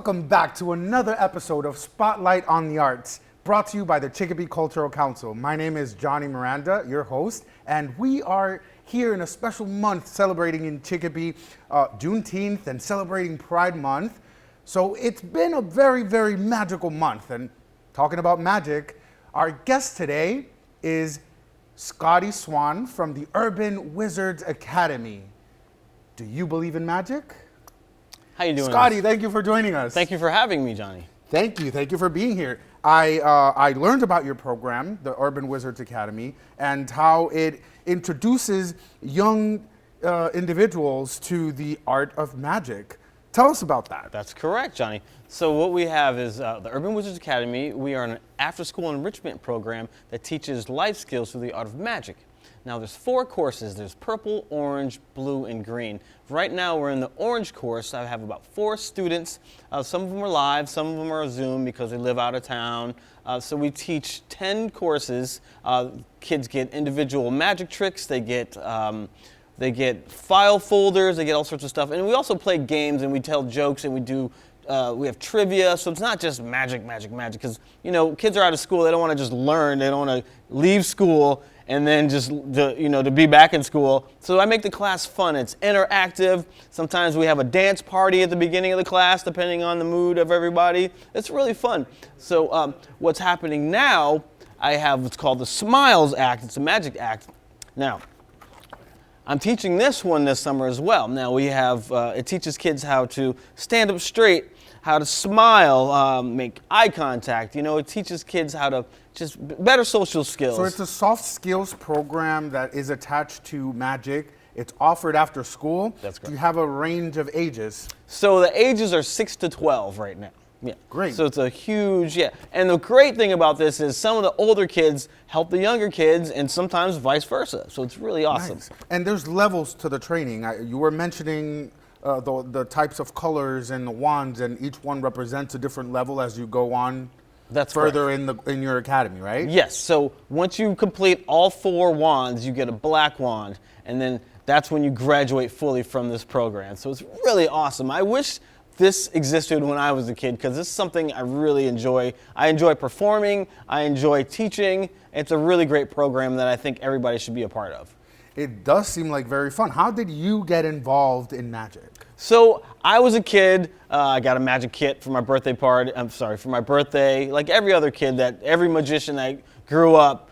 Welcome back to another episode of Spotlight on the Arts, brought to you by the Chicopee Cultural Council. My name is Johnny Miranda, your host, and we are here in a special month celebrating in Chicopee Juneteenth and celebrating Pride Month. So it's been a very, very magical month. And talking about magic, our guest today is Scotty Swan from the Urban Wizards Academy. Do you believe in magic? How you doing? Scotty, thank you for joining us. Thank you for having me, Johnny. Thank you for being here. I learned about your program, the Urban Wizards Academy, and how it introduces young individuals to the art of magic. Tell us about that. That's correct, Johnny. So what we have is the Urban Wizards Academy. We are an after-school enrichment program that teaches life skills through the art of magic. Now there's 4 courses. There's purple, orange, blue, and green. Right now we're in the orange course. I have about 4 students. Some of them are live, some of them are Zoom because they live out of town. So we teach 10 courses. Kids get individual magic tricks. They get file folders. They get all sorts of stuff. And we also play games and we tell jokes and we have trivia. So it's not just magic, because kids are out of school. They don't want to just learn. They don't want to leave school and then just to be back in school. So I make the class fun. It's interactive. Sometimes we have a dance party at the beginning of the class, depending on the mood of everybody. It's really fun. So what's happening now, I have what's called the Smiles Act. It's a magic act. Now, I'm teaching this one this summer as well. Now we have, it teaches kids how to stand up straight, how to smile, make eye contact. It teaches kids how to just better social skills. So it's a soft skills program that is attached to magic. It's offered after school. That's correct. Do you have a range of ages? So the ages are 6 to 12 right now. Yeah. Great. So it's a huge, And the great thing about this is some of the older kids help the younger kids and sometimes vice versa. So it's really awesome. Nice. And there's levels to the training. You were mentioning the types of colors and the wands, and each one represents a different level as you go on. That's further correct. in your academy, right? Yes. So once you complete all 4 wands, you get a black wand, and then that's when you graduate fully from this program. So it's really awesome. I wish this existed when I was a kid because this is something I really enjoy. I enjoy performing. I enjoy teaching. It's a really great program that I think everybody should be a part of. It does seem like very fun. How did you get involved in magic? So I was a kid. I got a magic kit for my birthday party. For my birthday. Like every other kid, every magician that grew up,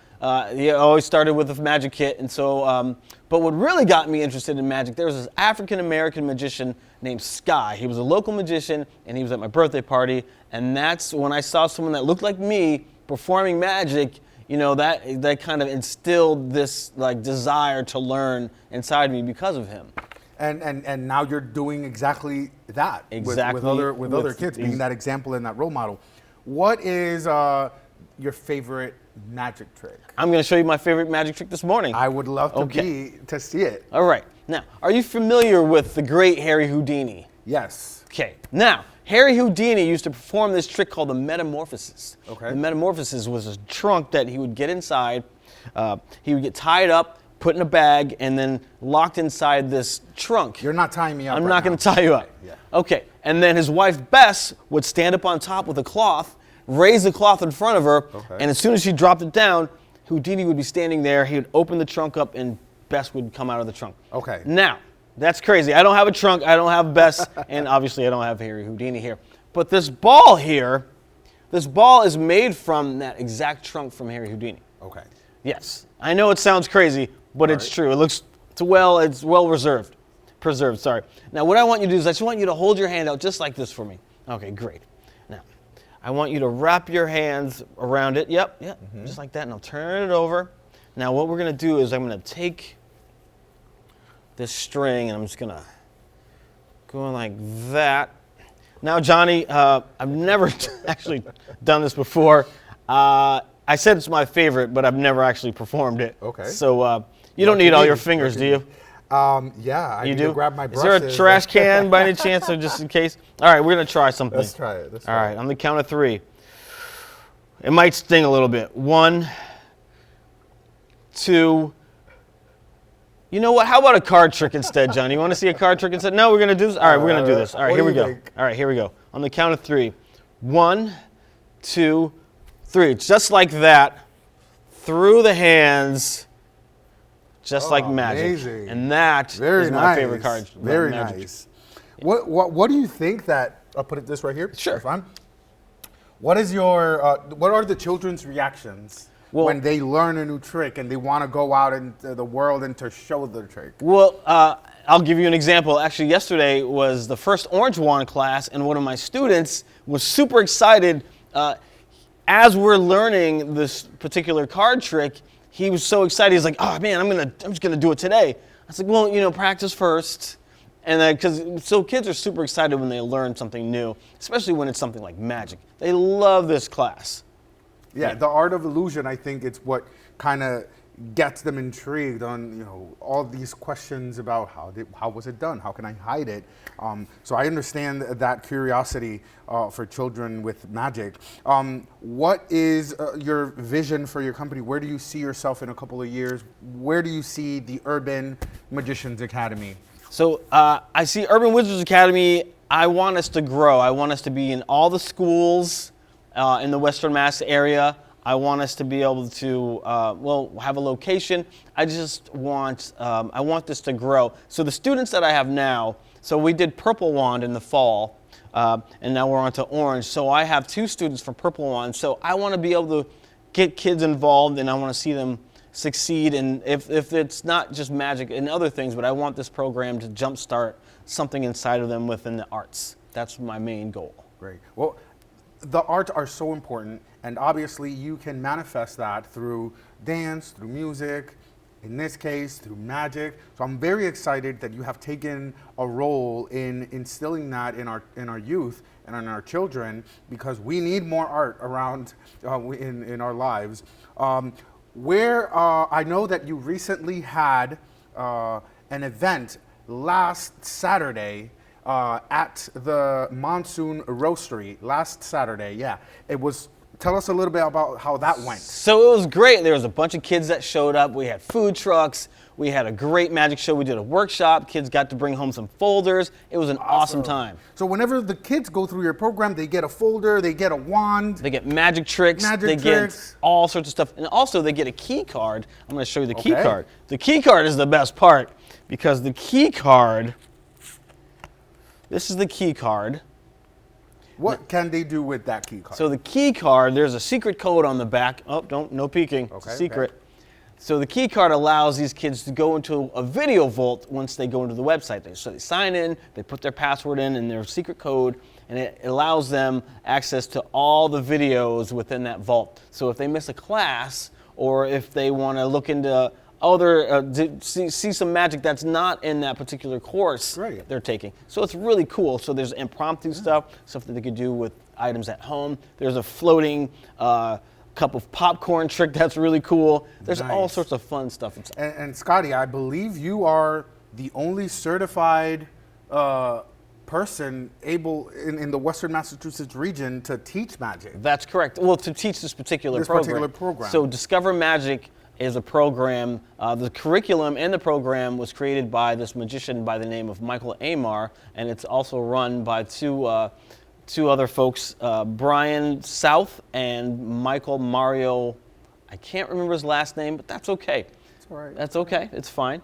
he always started with a magic kit. And so, but what really got me interested in magic, there was this African-American magician named Sky. He was a local magician, and he was at my birthday party. And that's when I saw someone that looked like me performing magic. That kind of instilled this desire to learn inside me because of him. And now you're doing exactly that Exactly. with other kids, being that example and that role model. What is your favorite magic trick? I'm going to show you my favorite magic trick this morning. I would love to see it. All right. Now, are you familiar with the great Harry Houdini? Yes. Okay. Now, Harry Houdini used to perform this trick called the metamorphosis. Okay. The metamorphosis was a trunk that he would get inside. He would get tied up, put in a bag, and then locked inside this trunk. You're not tying me up. I'm not going to tie you up. Yeah. Okay. And then his wife, Bess, would stand up on top with a cloth, raise the cloth in front of her, and as soon as she dropped it down, Houdini would be standing there. He would open the trunk up, and Bess would come out of the trunk. Okay. Now, that's crazy. I don't have a trunk. I don't have Bess, and obviously I don't have Harry Houdini here. But this ball here, this ball is made from that exact trunk from Harry Houdini. Okay. Yes. I know it sounds crazy, but it's true. It's well preserved, sorry. Now what I want you to do is I just want you to hold your hand out just like this for me. Okay, great. Now, I want you to wrap your hands around it. Yep, just like that, and I'll turn it over. Now what we're going to do is I'm going to take this string and I'm just going to go like that. Now, Johnny, I've never actually done this before. I said it's my favorite, but I've never actually performed it. Okay. So you don't need all your fingers, do you? Yeah, I need to grab my brushes. Is there a trash can by any chance, or just in case? All right, we're going to try something. Let's try it. All right, on the count of 3. It might sting a little bit. 1, 2. You know what? How about a card trick instead, Johnny? You want to see a card trick instead? No, we're going to do this. All right, we're going to do this. All right, here we go. All right, here we go. On the count of 3. 1, 2, 3. Just like that, through the hands, just like magic. Amazing. And that Very is nice. my favorite card. Very Magic. nice. What do you think that? I'll put it this right here. Sure. That's fine. What is your? What are the children's reactions when they learn a new trick and they want to go out into the world and to show the trick? Well, I'll give you an example. Actually, yesterday was the first Orange Wand class, and one of my students was super excited. As we're learning this particular card trick, he was so excited. He's like, "Oh man, I'm just gonna do it today." I was like, "Well, practice first." And because kids are super excited when they learn something new, especially when it's something like magic. They love this class. Yeah, the art of illusion, I think it's what kind of gets them intrigued on, all these questions about how was it done? How can I hide it? So I understand that curiosity for children with magic. What is your vision for your company? Where do you see yourself in a couple of years? Where do you see the Urban Magicians Academy? So I see Urban Wizards Academy, I want us to grow. I want us to be in all the schools in the Western Mass area. I want us to be able to, have a location. I want this to grow. So the students that I have now, so we did Purple Wand in the fall, and now we're on to Orange. So I have 2 students for Purple Wand. So I want to be able to get kids involved, and I want to see them succeed. And if it's not just magic and other things, but I want this program to jumpstart something inside of them within the arts. That's my main goal. Great. Well, the arts are so important, and obviously you can manifest that through dance, through music, in this case, through magic. So I'm very excited that you have taken a role in instilling that in our youth and in our children, because we need more art around in our lives. I know that you recently had an event last Saturday at the Monsoon Roastery last Saturday. Yeah, tell us a little bit about how that went. So it was great. There was a bunch of kids that showed up. We had food trucks. We had a great magic show. We did a workshop. Kids got to bring home some folders. It was an awesome time. So whenever the kids go through your program, they get a folder, they get a wand. They get magic tricks. They get all sorts of stuff. And also they get a key card. I'm going to show you the key card. The key card is the best part, because the key card, this is the key card. What can they do with that key card? So the key card, there's a secret code on the back. Oh, no peeking. Okay, it's secret. Okay. So the key card allows these kids to go into a video vault once they go into the website. So they sign in, they put their password in and their secret code, and it allows them access to all the videos within that vault. So if they miss a class, or if they want to look into see some magic that's not in that particular course they're taking. So it's really cool. So there's impromptu stuff that they could do with items at home. There's a floating cup of popcorn trick that's really cool. There's all sorts of fun stuff. And Scotty, I believe you are the only certified person able in the Western Massachusetts region to teach magic. That's correct. Well, to teach this particular program. So Discover Magic is a program. The curriculum and the program was created by this magician by the name of Michael Amar, and it's also run by two other folks, Brian South and Michael Mario. I can't remember his last name, but that's okay. That's all right. That's okay. It's fine.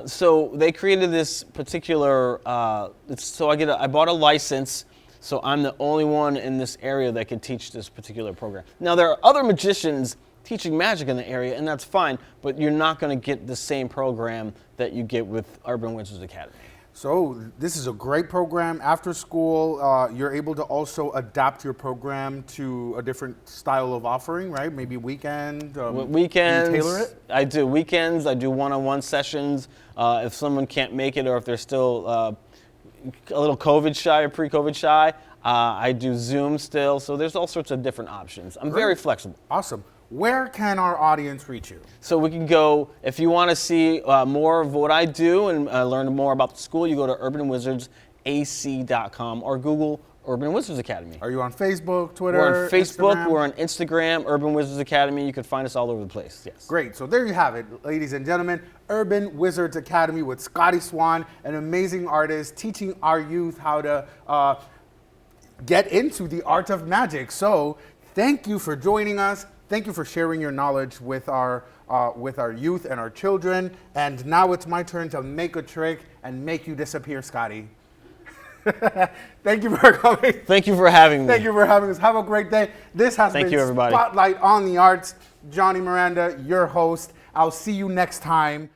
So they created this particular. I bought a license. So I'm the only one in this area that can teach this particular program. Now there are other magicians teaching magic in the area, and that's fine, but you're not going to get the same program that you get with Urban Wizards Academy. So this is a great program. After school, you're able to also adapt your program to a different style of offering, right? Maybe weekend. Weekends. Do you tailor it? I do weekends. I do one-on-one sessions. If someone can't make it, or if they're still a little COVID shy or pre-COVID shy, I do Zoom still. So there's all sorts of different options. I'm very flexible. Awesome. Where can our audience reach you? So we can go, if you want to see more of what I do and learn more about the school, you go to urbanwizardsac.com or Google Urban Wizards Academy. Are you on Facebook, Twitter, We're on Facebook, Instagram? We're on Instagram, Urban Wizards Academy. You can find us all over the place, yes. Great, so there you have it, ladies and gentlemen. Urban Wizards Academy with Scotty Swan, an amazing artist teaching our youth how to get into the art of magic. So thank you for joining us. Thank you for sharing your knowledge with our youth and our children. And now it's my turn to make a trick and make you disappear, Scotty. Thank you for coming. Thank you for having me. Thank you for having us. Have a great day. This has Thank been you, everybody. Spotlight on the Arts. Johnny Miranda, your host. I'll see you next time.